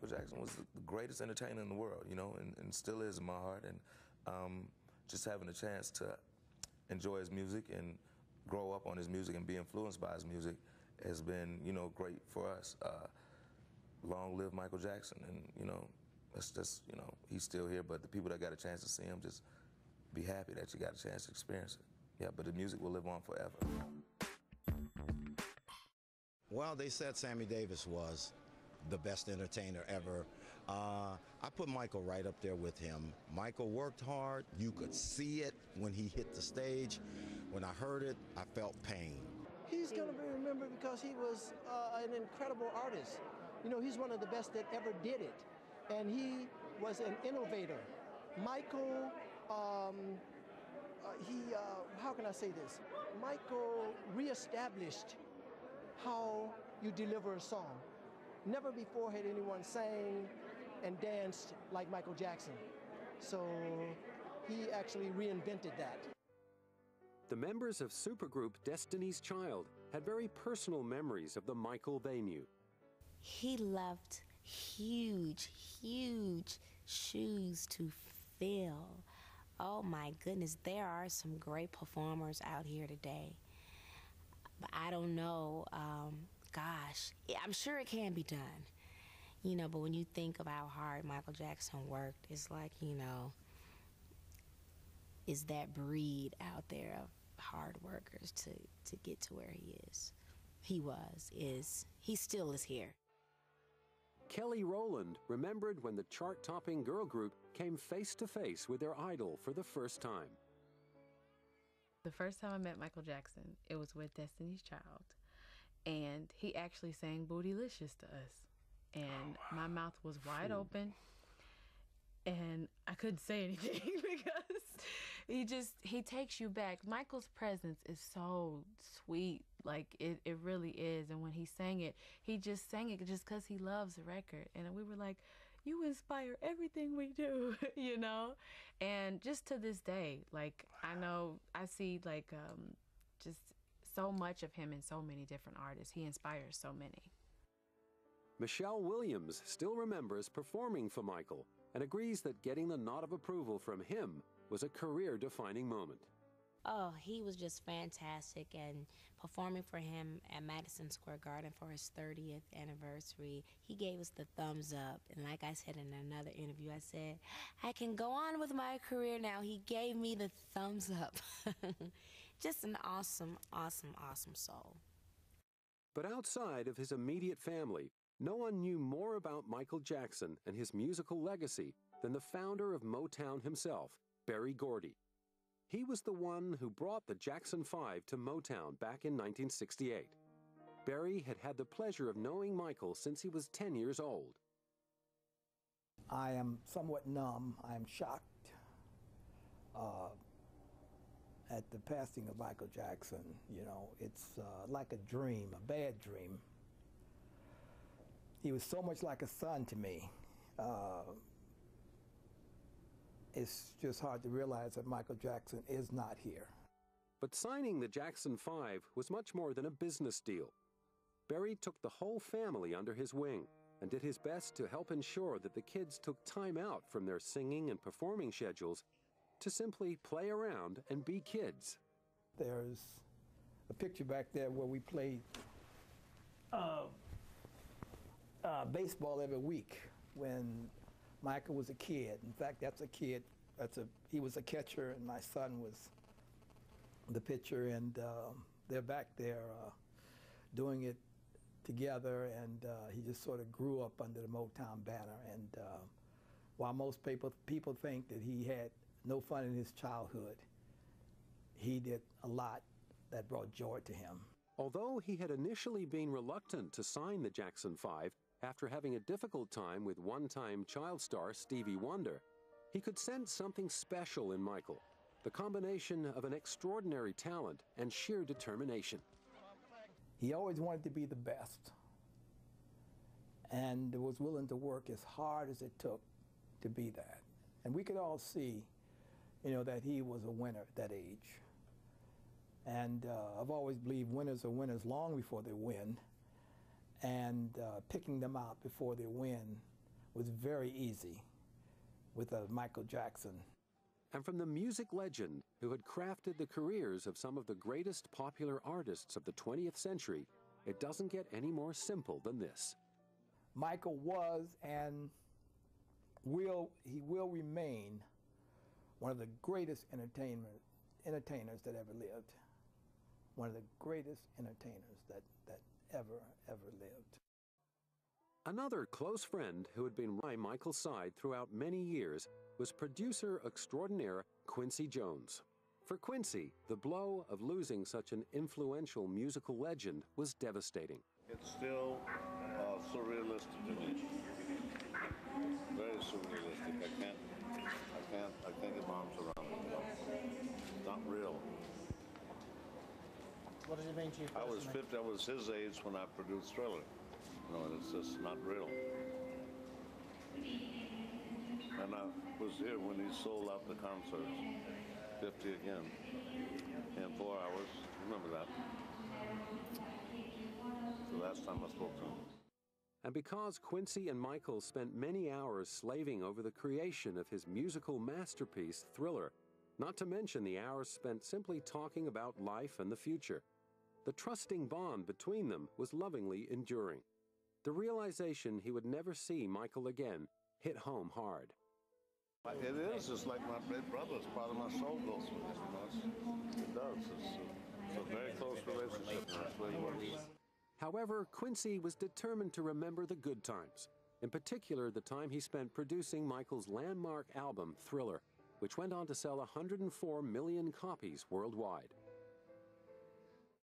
Michael Jackson was the greatest entertainer in the world, you know, and still is in my heart. And just having a chance to enjoy his music and grow up on his music and be influenced by his music has been, you know, great for us. Long live Michael Jackson, and, you know, it's just, you know, he's still here, but the people that got a chance to see him, just be happy that you got a chance to experience it. Yeah, but the music will live on forever. Well, they said Sammy Davis was the best entertainer ever. I put Michael right up there with him. Michael worked hard. You could see it when he hit the stage. When I heard it, I felt pain. He's going to be remembered because he was an incredible artist. You know, he's one of the best that ever did it. And he was an innovator. Michael, how can I say this? Michael reestablished how you deliver a song. Never before had anyone sang and danced like Michael Jackson. So he actually reinvented that. The members of supergroup Destiny's Child had very personal memories of the Michael they knew. He left huge, huge shoes to fill. Oh my goodness, there are some great performers out here today. But I don't know, gosh, I'm sure it can be done. You know, but when you think of how hard Michael Jackson worked, it's like, you know, is that breed out there of hard workers to get to where he is. He still is here. Kelly Rowland remembered when the chart-topping girl group came face-to-face with their idol for the first time. The first time I met Michael Jackson, it was with Destiny's Child, and he actually sang Bootylicious to us. And my mouth was wide open, and I couldn't say anything because he takes you back. Michael's presence is so sweet, like it really is. And when he sang it, he just sang it just because he loves the record. And we were like, you inspire everything we do, you know? And just to this day, like, I know, I see like just so much of him in so many different artists. He inspires so many. Michelle Williams still remembers performing for Michael and agrees that getting the nod of approval from him was a career-defining moment. Oh, he was just fantastic, and performing for him at Madison Square Garden for his 30th anniversary, he gave us the thumbs up. And like I said in another interview, I said, I can go on with my career now. He gave me the thumbs up. Just an awesome, awesome, awesome soul. But outside of his immediate family, no one knew more about Michael Jackson and his musical legacy than the founder of Motown himself, Berry Gordy. He was the one who brought the Jackson 5 to Motown back in 1968. Berry had had the pleasure of knowing Michael since he was 10 years old. I am somewhat numb. I am shocked at the passing of Michael Jackson. You know, it's like a dream, a bad dream. He was so much like a son to me. It's just hard to realize that Michael Jackson is not here. But signing the Jackson 5 was much more than a business deal. Berry took the whole family under his wing and did his best to help ensure that the kids took time out from their singing and performing schedules to simply play around and be kids. There's a picture back there where we played baseball every week when Michael was a kid. In fact, that's a kid. He was a catcher, and my son was the pitcher, and they're back there doing it together, and he just sort of grew up under the Motown banner. And while most people think that he had no fun in his childhood, he did a lot that brought joy to him. Although he had initially been reluctant to sign the Jackson 5, after having a difficult time with one-time child star Stevie Wonder, he could sense something special in Michael, the combination of an extraordinary talent and sheer determination. He always wanted to be the best, and was willing to work as hard as it took to be that. And we could all see, you know, that he was a winner at that age. And I've always believed winners are winners long before they win. And picking them out before they win was very easy with Michael Jackson. And from the music legend who had crafted the careers of some of the greatest popular artists of the 20th century, it doesn't get any more simple than this. Michael was and he will remain one of the greatest entertainers that ever lived. One of the greatest entertainers that ever lived. Another close friend who had been by Michael's side throughout many years was producer extraordinaire Quincy Jones. For Quincy, the blow of losing such an influential musical legend was devastating. It's still surrealistic to me. Very surrealistic. I can't get my arms around it. You know? It's not real. What does it mean to you I was personally? 50. I was his age when I produced Thriller. You know, and it's just not real. And I was here when he sold out the concerts. 50 again in 4 hours. Remember that? The last time I spoke to him. And because Quincy and Michael spent many hours slaving over the creation of his musical masterpiece, Thriller, not to mention the hours spent simply talking about life and the future, the trusting bond between them was lovingly enduring. The realization he would never see Michael again hit home hard. It is. It's like my big brother. It's part of my soul goes with it. You know? It does. It's a very close relationship. That's the way it works. However, Quincy was determined to remember the good times, in particular the time he spent producing Michael's landmark album, Thriller, which went on to sell 104 million copies worldwide.